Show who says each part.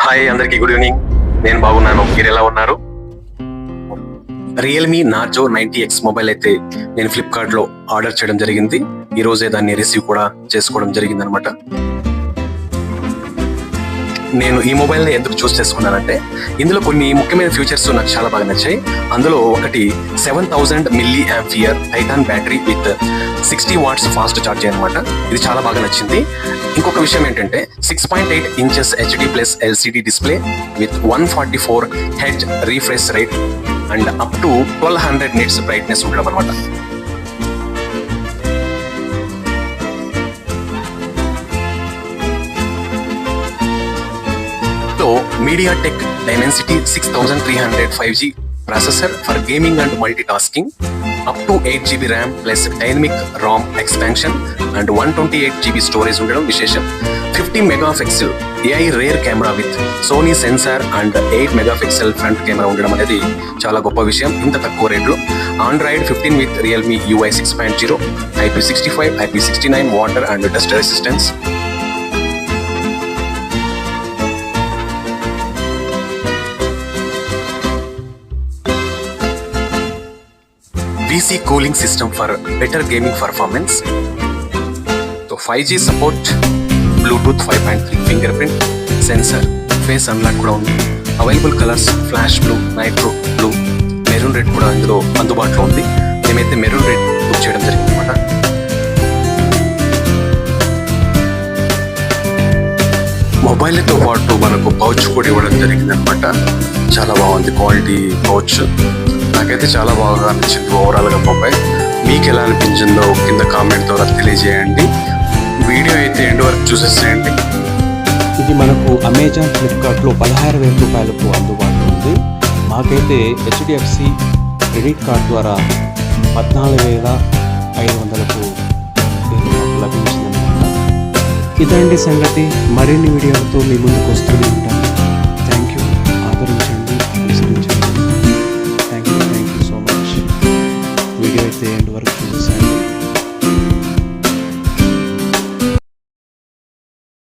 Speaker 1: Hi అందరికి good evening. నేను బాగున్నాను, మీరు ఎలా ఉన్నారు? రియల్మీ నార్జో 90X మొబైల్ అయితే నేను ఫ్లిప్కార్ట్ లో ఆర్డర్ చేయడం జరిగింది. ఈ రోజే దాన్ని రిసీవ్ కూడా చేసుకోవడం జరిగింది అనమాట. నేను ఈ మొబైల్ ని ఎందుకు చూస్ చేసుకున్నానంటే ఇందులో కొన్ని ముఖ్యమైన ఫీచర్స్ నాకు చాలా బాగా నచ్చాయి. అందులో ఒకటి 7000 mAh Titan battery with 60 watts fast charging అనమాట. ఇది చాలా బాగా నచ్చింది. ఇంకొక విషయం ఏంటంటే 6.8 inches HD+ LCD display with 144 Hz refresh rate and up to 1200 nits brightness ఉండడం అనమాట. MediaTek Dimensity 6300 5G processor for gaming and multitasking, up to 8GB RAM plus dynamic ROM expansion and 128GB storage ఉండడం విశేషం. 50 megapixel AI rear camera with Sony sensor and 8 megapixel front camera ఉండడం అనేది చాలా గొప్ప విషయం ఇంత తక్కువ రేట్లో. Android 15 with Realme UI 6.0, IP65, IP69 water and dust resistance. DC cooling system for better gaming performance. So 5G support, Bluetooth 5.3 fingerprint sensor, face unlock కూడా ఉంది. Available colours flash blue, nitro blue, maroon red కూడా ఇందులో అందుబాటులో ఉంది. మేమైతే maroon red book చేయడం జరిగింది అనమాట. మొబైల్తో పాటు మనకు పౌచ్ కూడా ఇవ్వడం జరిగింది అనమాట. చాలా బాగుంది క్వాలిటీ పౌచ్. నాకైతే చాలా బాగా అనిపించింది ఓవరాల్ గా మొబైల్. మీకు ఎలా అనిపించిందో కింద కామెంట్ ద్వారా తెలియజేయండి. వీడియో అయితే ఎండ్ వరకు చూసేసేయండి.
Speaker 2: ఇది మనకు అమెజాన్, ఫ్లిప్కార్ట్లో 16,000 రూపాయలకు అందుబాటులో ఉంది. మాకైతే HDFC క్రెడిట్ కార్డ్ ద్వారా 14,500కు లభించిందన్నమాట. ఇదండి సంగతి. మరిన్ని వీడియోలతో మీ ముందుకు వస్తూనే ఉంటాను.